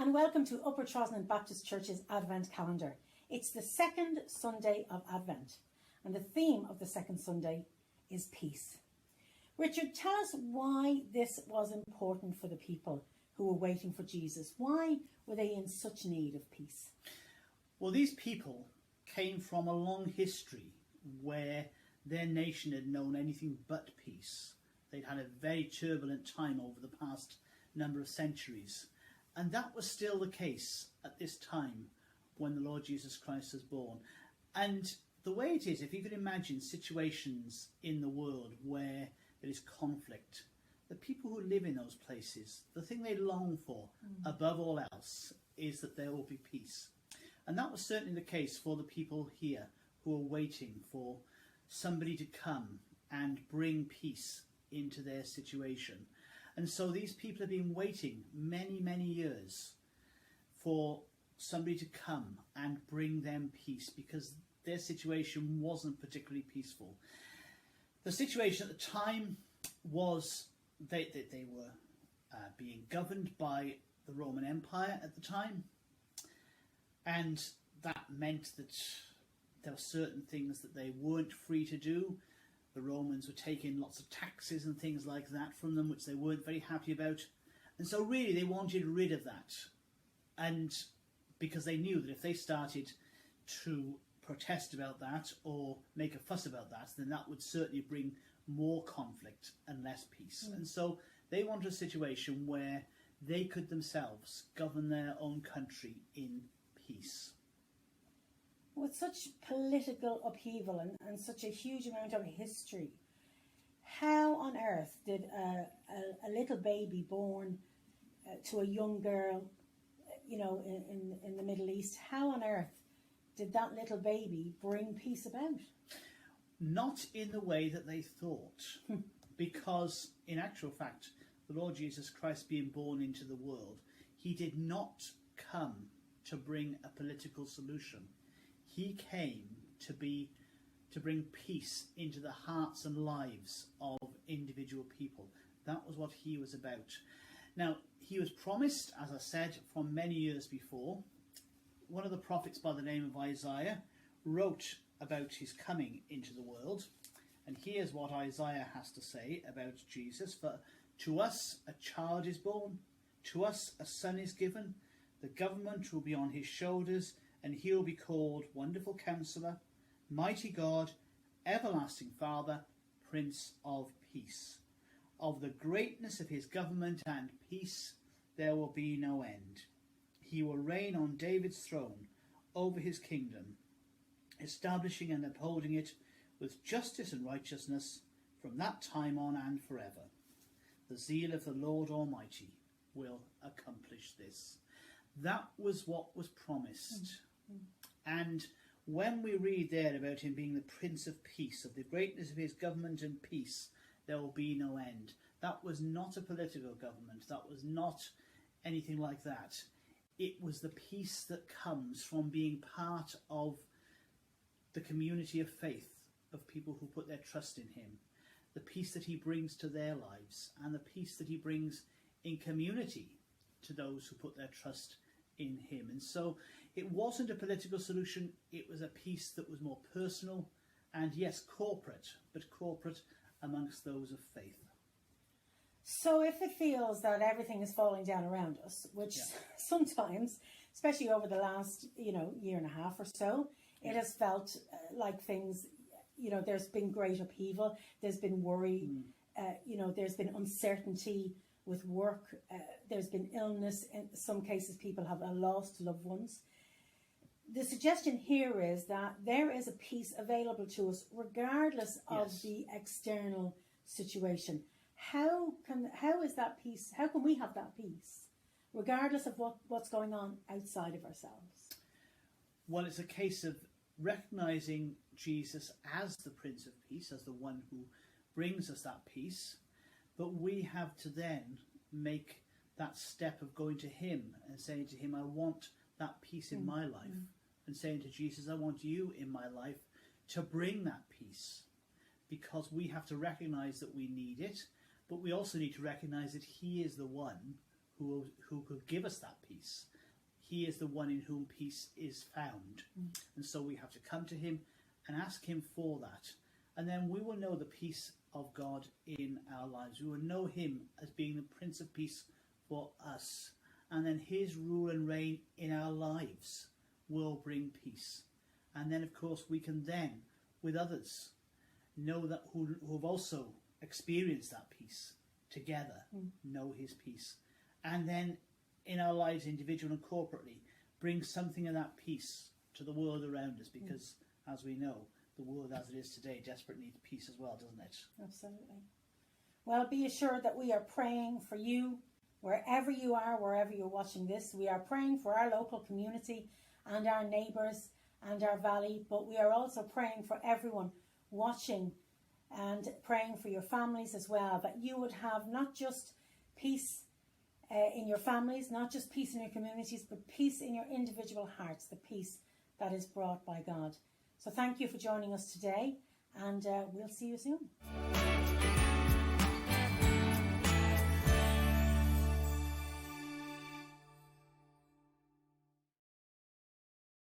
and welcome to Upper Trosnan Baptist Church's Advent calendar. It's the second Sunday of Advent, and the theme of the second Sunday is peace. Richard, tell us why this was important for the people who were waiting for Jesus. Why were they in such need of peace? Well, these people came from a long history where their nation had known anything but peace. They'd had a very turbulent time over the past number of centuries. And that was still the case at this time when the Lord Jesus Christ was born. And the way it is, if you could imagine situations in the world where there is conflict, the people who live in those places, the thing they long for above all else is that there will be peace. And that was certainly the case for the people here who were waiting for somebody to come and bring peace into their situation. And so these people have been waiting many, many years for somebody to come and bring them peace because their situation wasn't particularly peaceful. The situation at the time was they were being governed by the Roman Empire at the time, and that meant that there were certain things that they weren't free to do. The Romans were taking lots of taxes and things like that from them, which they weren't very happy about. And so really they wanted rid of that. And because they knew that if they started to protest about that or make a fuss about that, then that would certainly bring more conflict and less peace. And so they wanted a situation where they could themselves govern their own country in peace. With such political upheaval and such a huge amount of history, how on earth did a little baby born to a young girl, in the Middle East, how on earth did that little baby bring peace about? Not in the way that they thought, because in actual fact, the Lord Jesus Christ being born into the world, he did not come to bring a political solution. He came to bring peace into the hearts and lives of individual people. That was what he was about. Now, he was promised, as I said, from many years before. One of the prophets by the name of Isaiah wrote about his coming into the world. And here's what Isaiah has to say about Jesus. For to us a child is born, to us a son is given, the government will be on his shoulders, and he'll be called Wonderful Counselor, Mighty God, Everlasting Father, Prince of Peace. Of the greatness of his government and peace there will be no end. He will reign on David's throne over his kingdom, establishing and upholding it with justice and righteousness from that time on and forever. The zeal of the Lord Almighty will accomplish this. That was what was promised. And when we read there about him being the Prince of Peace, of the greatness of his government and peace, there will be no end. That was not a political government. That was not anything like that. It was the peace that comes from being part of the community of faith, of people who put their trust in him. The peace that he brings to their lives, and the peace that he brings in community to those who put their trust in him. And so it wasn't a political solution, it was a peace that was more personal and, yes, corporate, but corporate amongst those of faith. So if it feels that everything is falling down around us, which sometimes, especially over the last, year and a half or so, it has felt like things, there's been great upheaval, there's been worry, there's been uncertainty with work, there's been illness, in some cases people have lost loved ones. The suggestion here is that there is a peace available to us regardless of the external situation. How is that peace? How can we have that peace regardless of what's going on outside of ourselves? Well, it's a case of recognizing Jesus as the Prince of Peace, as the one who brings us that peace, but we have to then make that step of going to him and saying to him, I want that peace in my life, and saying to Jesus, I want you in my life to bring that peace, because we have to recognize that we need it, but we also need to recognize that he is the one who could give us that peace. he is the one in whom peace is found. And so we have to come to him and ask him for that. And then we will know the peace of God in our lives. We will know him as being the Prince of Peace for us. And then his rule and reign in our lives will bring peace. And then, of course, we can then, with others, know that who have also experienced that peace together, know his peace. And then in our lives, individually and corporately, bring something of that peace to the world around us, because, as we know, the world as it is today desperately needs peace as well, doesn't it? Absolutely. Well, be assured that we are praying for you, wherever you are, wherever you're watching this. We are praying for our local community and our neighbours and our valley, but we are also praying for everyone watching and praying for your families as well, that you would have not just peace in your families, not just peace in your communities, but peace in your individual hearts, the peace that is brought by God. So thank you for joining us today, and we'll see you soon.